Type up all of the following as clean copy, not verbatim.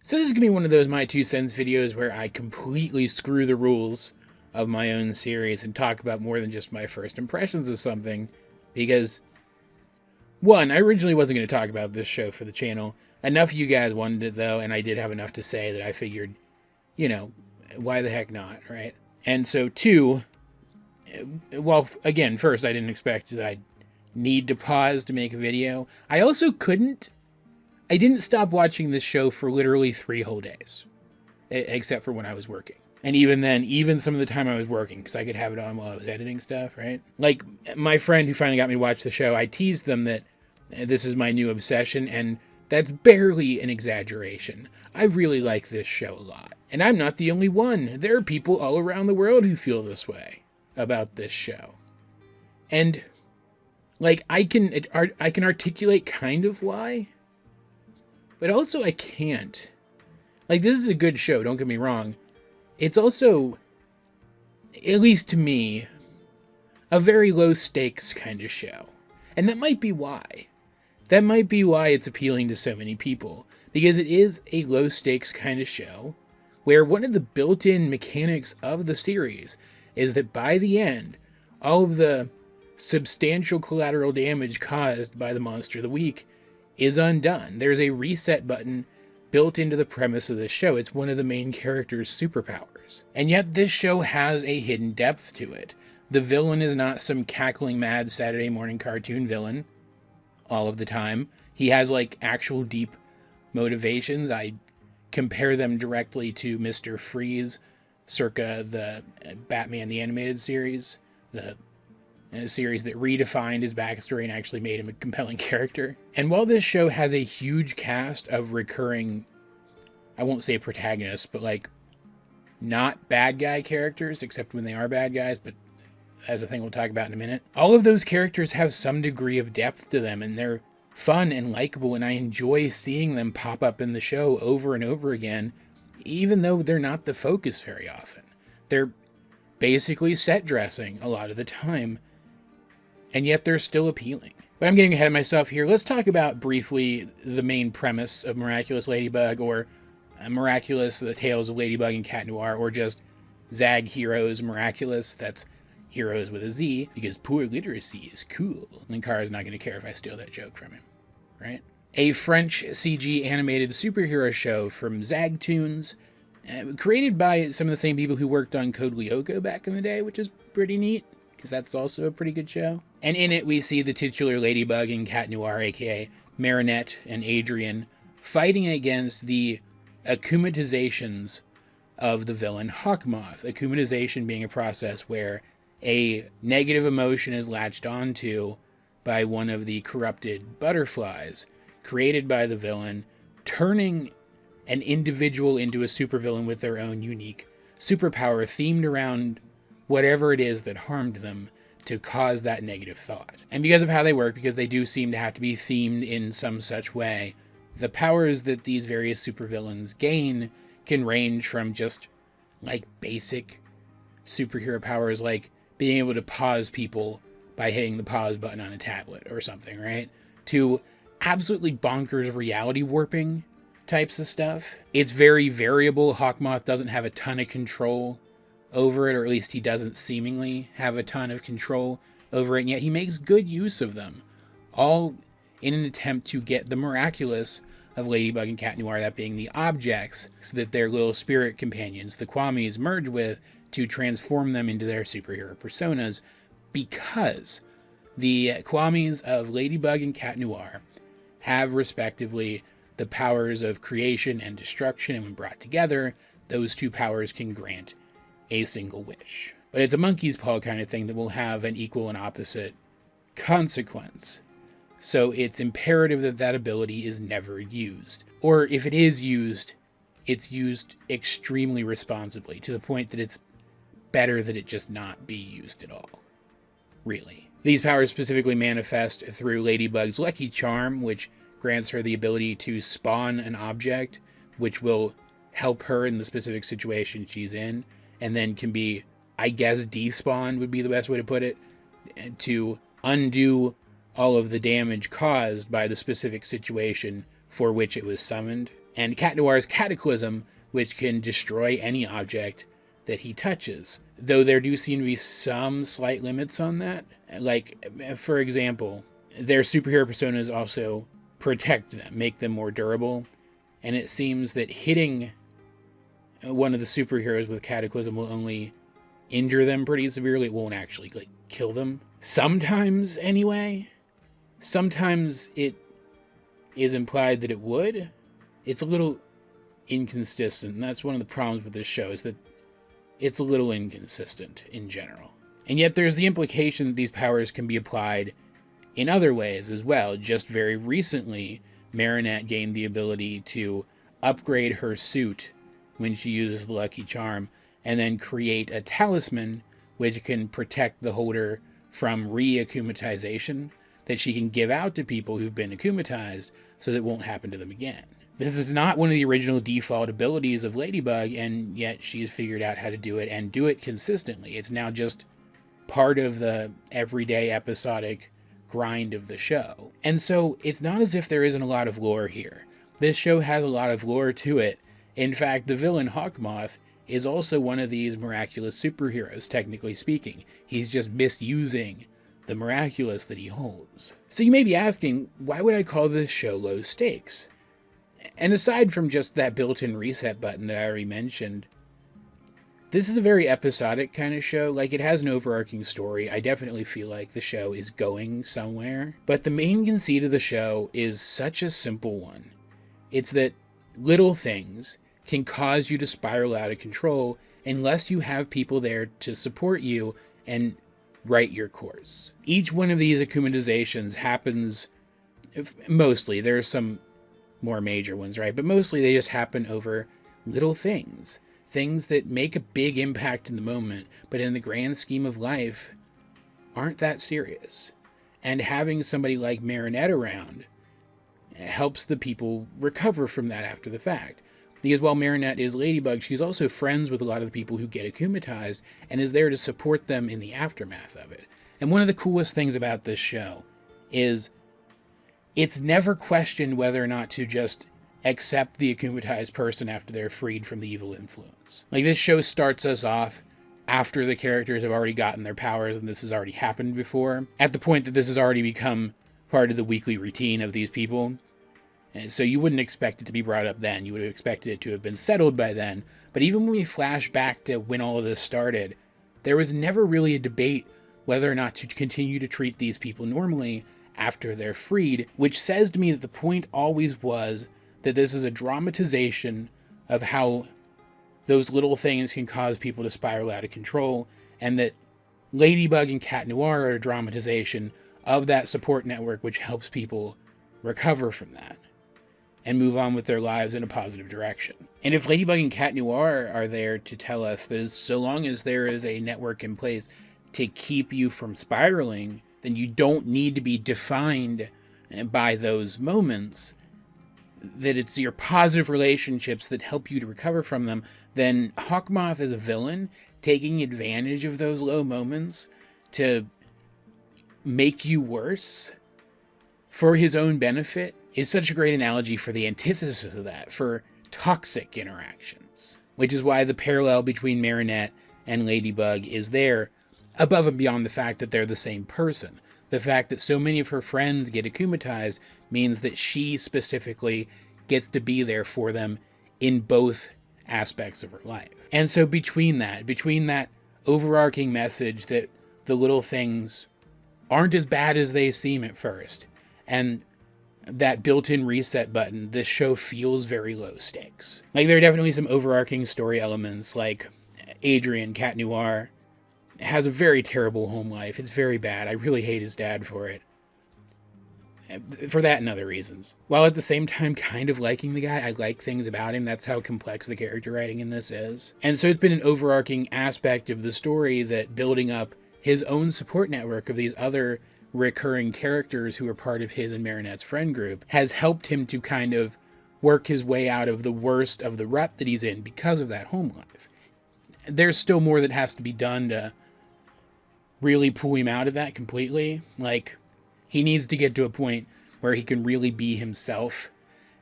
So this is going to be one of those My Two Cents videos where I completely screw the rules of my own series and talk about more than just my first impressions of something. Because, one, I originally wasn't going to talk about this show for the channel. Enough of you guys wanted it, though, and I did have enough to say that I figured, you know, why the heck not, right? And so, two, well, again, first, I didn't expect that I'd need to pause to make a video. I also I didn't stop watching this show for literally 3 whole days, except for when I was working. And even then, even some of the time I was working, because I could have it on while I was editing stuff, right? Like, my friend who finally got me to watch the show, I teased them that this is my new obsession, and that's barely an exaggeration. I really like this show a lot. And I'm not the only one. There are people all around the world who feel this way about this show. And, like, I can articulate kind of why, but also I can't. Like, this is a good show, don't get me wrong. It's also, at least to me, a very low stakes kind of show. And that might be why. That might be why it's appealing to so many people. Because it is a low stakes kind of show where one of the built-in mechanics of the series is that by the end, all of the substantial collateral damage caused by the Monster of the Week is undone. There's a reset button built into the premise of this show. It's one of the main character's superpowers. And yet this show has a hidden depth to it. The villain is not some cackling mad Saturday morning cartoon villain all of the time. He has like actual deep motivations. I compare them directly to Mr. Freeze circa the Batman the Animated Series, a series that redefined his backstory and actually made him a compelling character. And while this show has a huge cast of recurring, I won't say protagonists, but like not bad guy characters, except when they are bad guys, but that's a thing we'll talk about in a minute. All of those characters have some degree of depth to them, and they're fun and likable, and I enjoy seeing them pop up in the show over and over again, even though they're not the focus very often. They're basically set dressing a lot of the time, and yet they're still appealing. But I'm getting ahead of myself here. Let's talk about briefly the main premise of Miraculous Ladybug, or Miraculous, the Tales of Ladybug and Cat Noir, or just Zag Heroes Miraculous. That's Heroes with a Z, because poor literacy is cool. Linkara's not going to care if I steal that joke from him, right? A French CG animated superhero show from Zagtoons, created by some of the same people who worked on Code Lyoko back in the day, which is pretty neat, because that's also a pretty good show. And in it, we see the titular Ladybug and Cat Noir, aka Marinette and Adrian, fighting against the akumatizations of the villain Hawkmoth. Akumatization being a process where a negative emotion is latched onto by one of the corrupted butterflies created by the villain, turning an individual into a supervillain with their own unique superpower themed around whatever it is that harmed them to cause that negative thought. And because of how they work, because they do seem to have to be themed in some such way, the powers that these various supervillains gain can range from just like basic superhero powers like being able to pause people by hitting the pause button on a tablet or something, right? To absolutely bonkers reality warping types of stuff. It's very variable. Hawkmoth doesn't have a ton of control over it, or at least he doesn't seemingly have a ton of control over it, and yet he makes good use of them, all in an attempt to get the Miraculous of Ladybug and Cat Noir, that being the objects, so that their little spirit companions, the Kwamis, merge with to transform them into their superhero personas, because the Kwamis of Ladybug and Cat Noir have respectively the powers of creation and destruction, and when brought together, those two powers can grant a single wish. But it's a monkey's paw kind of thing that will have an equal and opposite consequence. So it's imperative that that ability is never used. Or if it is used, it's used extremely responsibly, to the point that it's better that it just not be used at all. Really. These powers specifically manifest through Ladybug's Lucky Charm, which grants her the ability to spawn an object, which will help her in the specific situation she's in, and then can be, I guess, despawned would be the best way to put it, to undo all of the damage caused by the specific situation for which it was summoned. and Cat Noir's Cataclysm, which can destroy any object that he touches. Though there do seem to be some slight limits on that. Like, for example, their superhero personas also protect them, make them more durable. And it seems that hitting one of the superheroes with Cataclysm will only injure them pretty severely. It won't actually, like, kill them. Sometimes, anyway. Sometimes it is implied that it would. It's a little inconsistent, and that's one of the problems with this show, is that it's a little inconsistent in general. And yet there's the implication that these powers can be applied in other ways as well. Just very recently, Marinette gained the ability to upgrade her suit when she uses the Lucky Charm, and then create a talisman which can protect the holder from re-akumatization that she can give out to people who've been akumatized so that it won't happen to them again. This is not one of the original default abilities of Ladybug, and yet she's figured out how to do it, and do it consistently. It's now just part of the everyday episodic grind of the show. And so it's not as if there isn't a lot of lore here. This show has a lot of lore to it. In fact, the villain Hawkmoth is also one of these miraculous superheroes, technically speaking. He's just misusing the miraculous that he holds. So you may be asking, why would I call this show low stakes? And aside from just that built-in reset button that I already mentioned, this is a very episodic kind of show. Like, it has an overarching story. I definitely feel like the show is going somewhere. But the main conceit of the show is such a simple one. It's that little things can cause you to spiral out of control unless you have people there to support you and right your course. Each one of these akumatizations happens, mostly, there are some more major ones, right? But mostly they just happen over little things. Things that make a big impact in the moment, but in the grand scheme of life, aren't that serious. And having somebody like Marinette around helps the people recover from that after the fact. Because while Marinette is Ladybug, she's also friends with a lot of the people who get akumatized and is there to support them in the aftermath of it. And one of the coolest things about this show is it's never questioned whether or not to just accept the akumatized person after they're freed from the evil influence. Like, this show starts us off after the characters have already gotten their powers and this has already happened before, at the point that this has already become part of the weekly routine of these people. And so you wouldn't expect it to be brought up then. You would have expected it to have been settled by then. But even when we flash back to when all of this started, there was never really a debate whether or not to continue to treat these people normally after they're freed, which says to me that the point always was that this is a dramatization of how those little things can cause people to spiral out of control, and that Ladybug and Cat Noir are a dramatization of that support network which helps people recover from that and move on with their lives in a positive direction. And if Ladybug and Cat Noir are there to tell us that so long as there is a network in place to keep you from spiraling, then you don't need to be defined by those moments, that it's your positive relationships that help you to recover from them, then Hawkmoth as a villain, taking advantage of those low moments to make you worse for his own benefit, is such a great analogy for the antithesis of that, for toxic interactions. Which is why the parallel between Marinette and Ladybug is there, above and beyond the fact that they're the same person. The fact that so many of her friends get akumatized means that she specifically gets to be there for them in both aspects of her life. And so between that overarching message that the little things aren't as bad as they seem at first, and that built-in reset button, this show feels very low stakes. Like, there are definitely some overarching story elements, like Adrien, Cat Noir, has a very terrible home life. It's very bad. I really hate his dad for it. For that and other reasons. While at the same time kind of liking the guy, I like things about him. That's how complex the character writing in this is. And so it's been an overarching aspect of the story that building up his own support network of these other recurring characters who are part of his and Marinette's friend group has helped him to kind of work his way out of the worst of the rut that he's in because of that home life. There's still more that has to be done to really pull him out of that completely. Like, he needs to get to a point where he can really be himself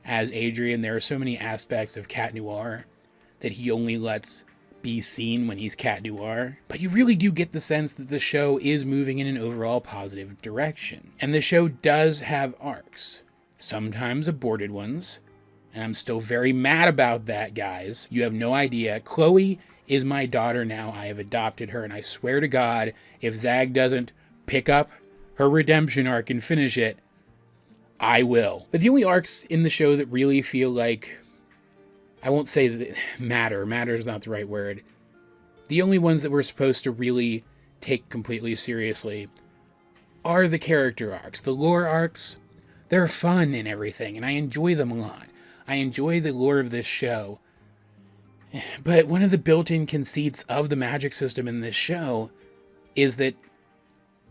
as Adrian. There are so many aspects of Cat Noir that he only lets be seen when he's Cat Noir. But you really do get the sense that the show is moving in an overall positive direction. And the show does have arcs. Sometimes aborted ones. And I'm still very mad about that, guys. You have no idea. Chloe is my daughter now. I have adopted her, and I swear to God, if Zag doesn't pick up her redemption arc and finish it, I will. But the only arcs in the show that really feel like, I won't say that matter is not the right word. The only ones that we're supposed to really take completely seriously are the character arcs. The lore arcs, they're fun and everything, and I enjoy them a lot. I enjoy the lore of this show. But one of the built-in conceits of the magic system in this show is that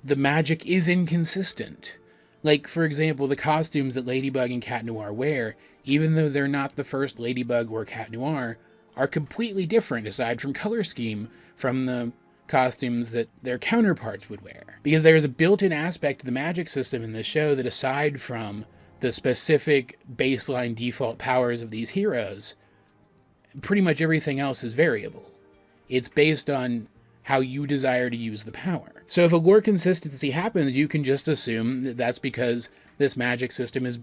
the magic is inconsistent. Like, for example, the costumes that Ladybug and Cat Noir wear, even though they're not the first Ladybug or Cat Noir, are completely different, aside from color scheme, from the costumes that their counterparts would wear. Because there's a built-in aspect to the magic system in this show that, aside from the specific baseline default powers of these heroes, pretty much everything else is variable. It's based on how you desire to use the power. So if a lore consistency happens, you can just assume that that's because this magic system is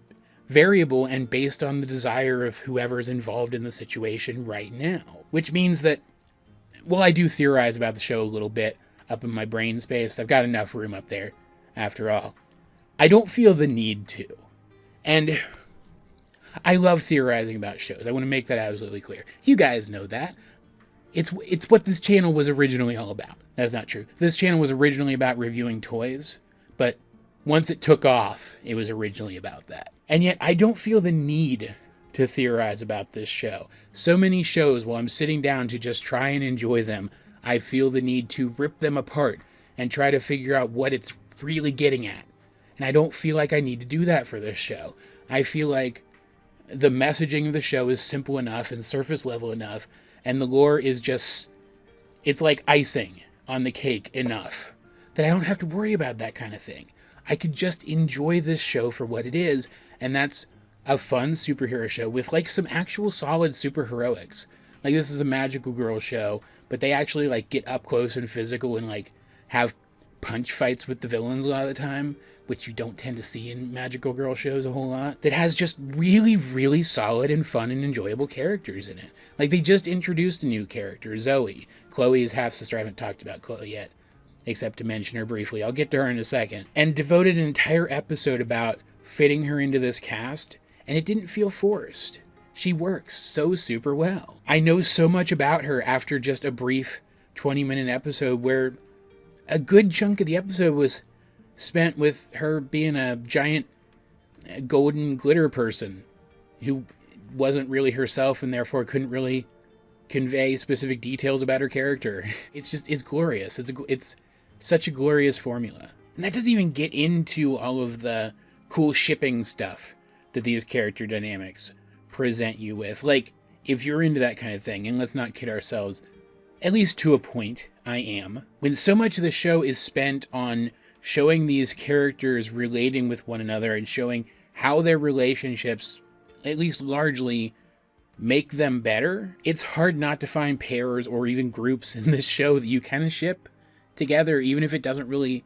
variable and based on the desire of whoever's involved in the situation right now. Which means that, well, I do theorize about the show a little bit up in my brain space. I've got enough room up there, after all. I don't feel the need to. And I love theorizing about shows. I want to make that absolutely clear. You guys know that. It's what this channel was originally all about. That's not true. This channel was originally about reviewing toys, but once it took off, it was originally about that. And yet, I don't feel the need to theorize about this show. So many shows, while I'm sitting down to just try and enjoy them, I feel the need to rip them apart and try to figure out what it's really getting at. And I don't feel like I need to do that for this show. I feel like the messaging of the show is simple enough and surface level enough, and the lore is just, it's like icing on the cake enough that I don't have to worry about that kind of thing. I could just enjoy this show for what it is, and that's a fun superhero show with like some actual solid superheroics. Like, this is a magical girl show, but they actually like get up close and physical and like have punch fights with the villains a lot of the time, which you don't tend to see in magical girl shows a whole lot, that has just really, really solid and fun and enjoyable characters in it. Like, they just introduced a new character, Zoe. Chloe's half-sister. I haven't talked about Chloe yet, except to mention her briefly. I'll get to her in a second. And devoted an entire episode about fitting her into this cast, and it didn't feel forced. She works so super well. I know so much about her after just a brief 20-minute episode where a good chunk of the episode was spent with her being a giant golden glitter person who wasn't really herself and therefore couldn't really convey specific details about her character. It's glorious. It's such a glorious formula. And that doesn't even get into all of the cool shipping stuff that these character dynamics present you with. Like, if you're into that kind of thing, and let's not kid ourselves, at least to a point, I am. When so much of the show is spent on showing these characters relating with one another and showing how their relationships, at least largely, make them better, it's hard not to find pairs or even groups in this show that you can ship together, even if it doesn't really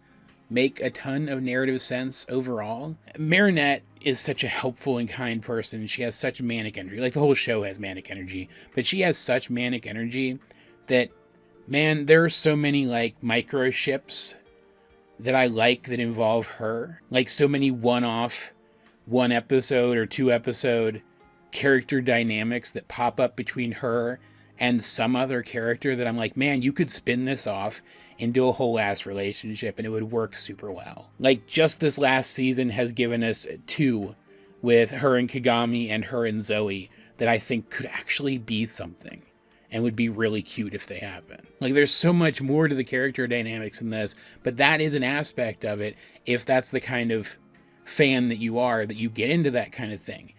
make a ton of narrative sense overall. Marinette is such a helpful and kind person. She has such manic energy. Like, the whole show has manic energy, but she has such manic energy that, man, there are so many, like, micro ships that I like that involve her. Like, so many one-off, one episode or two episode character dynamics that pop up between her and some other character that I'm like, man, you could spin this off into a whole ass relationship and it would work super well. Like, just this last season has given us two with her and Kagami and her and Zoe that I think could actually be something and would be really cute if they happen. Like, there's so much more to the character dynamics in this, but that is an aspect of it. If that's the kind of fan that you are, that you get into that kind of thing,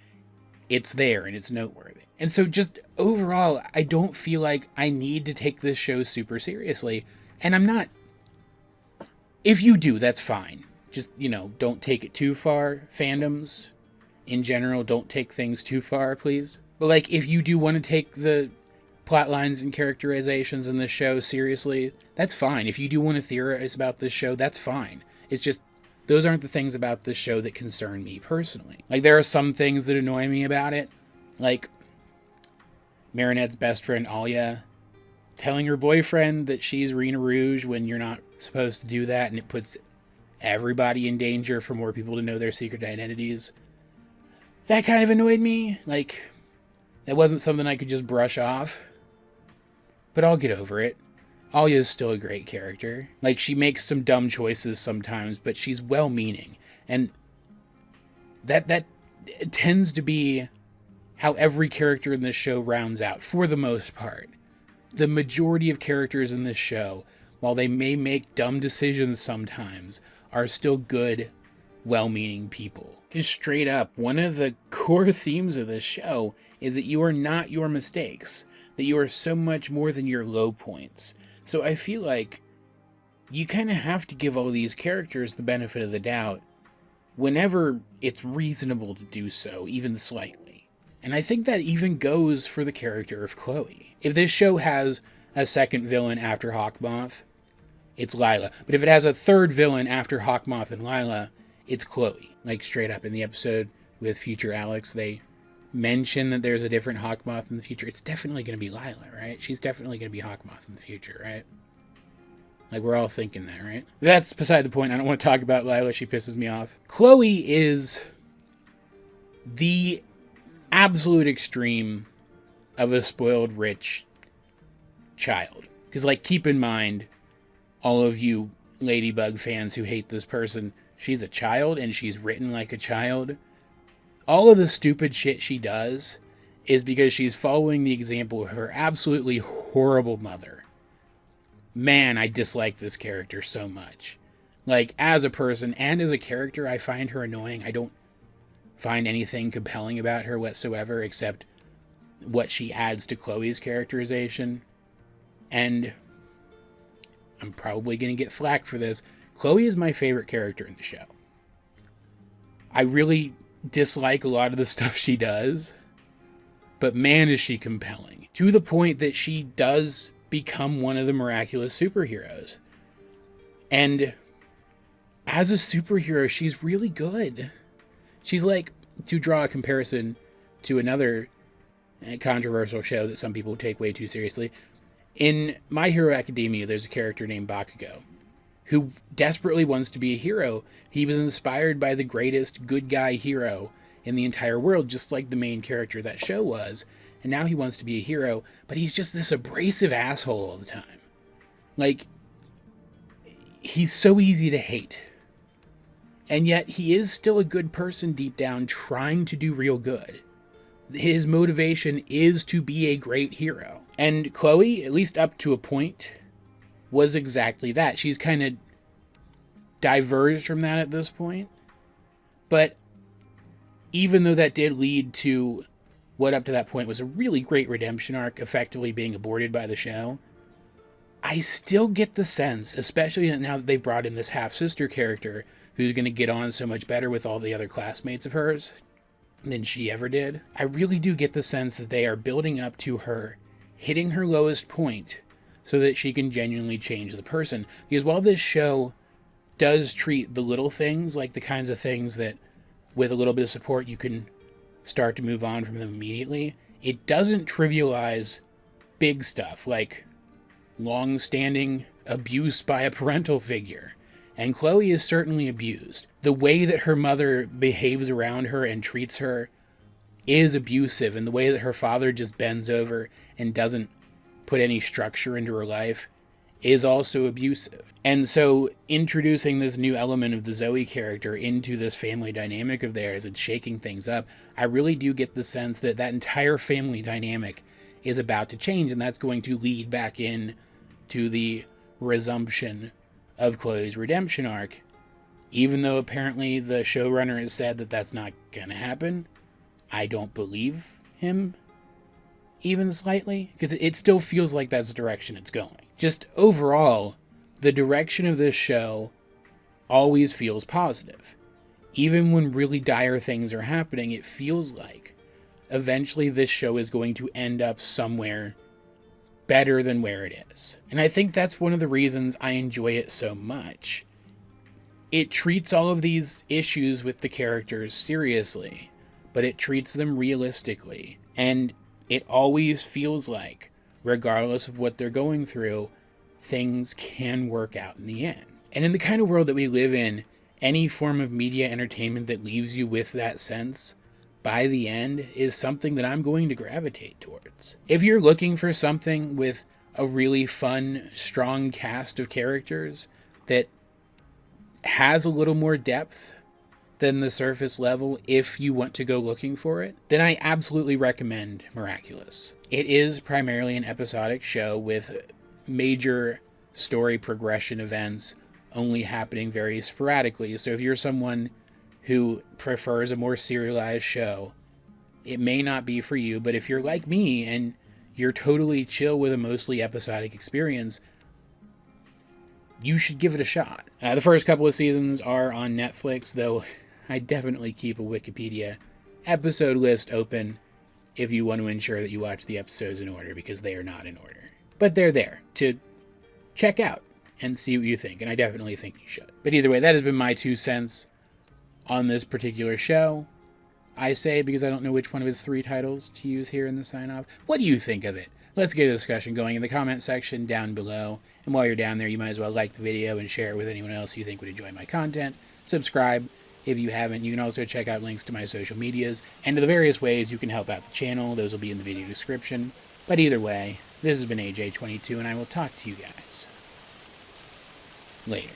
it's there and it's noteworthy. And so just overall, I don't feel like I need to take this show super seriously. And I'm not. If you do, that's fine. Just, don't take it too far, fandoms. in general, don't take things too far, please. But, like, if you do want to take the plot lines and characterizations in this show seriously, that's fine. If you do want to theorize about this show, that's fine. It's just, those aren't the things about this show that concern me personally. Like, there are some things that annoy me about it. Like, Marinette's best friend, Alia, telling her boyfriend that she's Rena Rouge when you're not supposed to do that, and it puts everybody in danger for more people to know their secret identities. That kind of annoyed me. Like, that wasn't something I could just brush off. But I'll get over it. Alia's still a great character. Like, she makes some dumb choices sometimes, but she's well-meaning. And that tends to be how every character in this show rounds out, for the most part. The majority of characters in this show, while they may make dumb decisions sometimes, are still good, well-meaning people. Just straight up, one of the core themes of this show is that you are not your mistakes, that you are so much more than your low points. So I feel like you kind of have to give all these characters the benefit of the doubt whenever it's reasonable to do so, even slightly. And I think that even goes for the character of Chloe. If this show has a second villain after Hawkmoth, it's Lila. But if it has a third villain after Hawkmoth and Lila, it's Chloe. Like, straight up in the episode with Future Alex, they mention that there's a different Hawkmoth in the future. It's definitely going to be Lila, right? She's definitely going to be Hawkmoth in the future, right? Like, we're all thinking that, right? That's beside the point. I don't want to talk about Lila. She pisses me off. Chloe is the absolute extreme of a spoiled rich child. Because, like, keep in mind, all of you Ladybug fans who hate this person, she's a child and she's written like a child. All of the stupid shit she does is because she's following the example of her absolutely horrible mother. Man, I dislike this character so much. Like, as a person and as a character, I find her annoying. I don't find anything compelling about her whatsoever except what she adds to Chloe's characterization. And I'm probably going to get flack for this. Chloe is my favorite character in the show. I really dislike a lot of the stuff she does, but man, is she compelling. To the point that she does become one of the miraculous superheroes. And as a superhero, she's really good. She's like, to draw a comparison to another controversial show that some people take way too seriously, in My Hero Academia, there's a character named Bakugo who desperately wants to be a hero. He was inspired by the greatest good guy hero in the entire world, just like the main character of that show was. And now he wants to be a hero, but he's just this abrasive asshole all the time. Like, he's so easy to hate. And yet he is still a good person deep down, trying to do real good. His motivation is to be a great hero. And Chloe, at least up to a point, was exactly that. She's kind of diverged from that at this point. But even though that did lead to what up to that point was a really great redemption arc effectively being aborted by the show, I still get the sense, especially now that they brought in this half-sister character who's going to get on so much better with all the other classmates of hers than she ever did. I really do get the sense that they are building up to her hitting her lowest point so that she can genuinely change the person. Because while this show does treat the little things like the kinds of things that with a little bit of support you can start to move on from them immediately, it doesn't trivialize big stuff like long-standing abuse by a parental figure. And Chloe is certainly abused. The way that her mother behaves around her and treats her is abusive, and the way that her father just bends over and doesn't put any structure into her life is also abusive. And so introducing this new element of the Zoe character into this family dynamic of theirs and shaking things up, I really do get the sense that that entire family dynamic is about to change, and that's going to lead back in to the resumption of Chloe's redemption arc, even though apparently the showrunner has said that that's not going to happen. I don't believe him, even slightly, because it still feels like that's the direction it's going. Just overall, the direction of this show always feels positive. even when really dire things are happening, it feels like eventually this show is going to end up somewhere better than where it is. And I think that's one of the reasons I enjoy it so much. It treats all of these issues with the characters seriously, but it treats them realistically. And it always feels like, regardless of what they're going through, things can work out in the end. And in the kind of world that we live in, any form of media entertainment that leaves you with that sense, by the end, is something that I'm going to gravitate towards. If you're looking for something with a really fun, strong cast of characters that has a little more depth than the surface level, if you want to go looking for it, then I absolutely recommend Miraculous. It is primarily an episodic show with major story progression events only happening very sporadically. So if you're someone who prefers a more serialized show, it may not be for you. But if you're like me and you're totally chill with a mostly episodic experience, you should give it a shot. The first couple of seasons are on Netflix, though I definitely keep a Wikipedia episode list open if you want to ensure that you watch the episodes in order, because they are not in order. But they're there to check out and see what you think, and I definitely think you should. But either way, that has been my 2 cents on this particular show. I say, because I don't know which one of its 3 titles to use here in the sign-off. What do you think of it? Let's get a discussion going in the comment section down below. And while you're down there, you might as well like the video and share it with anyone else you think would enjoy my content. Subscribe if you haven't. You can also check out links to my social medias and to the various ways you can help out the channel. Those will be in the video description. But either way, this has been AJ22, and I will talk to you guys later.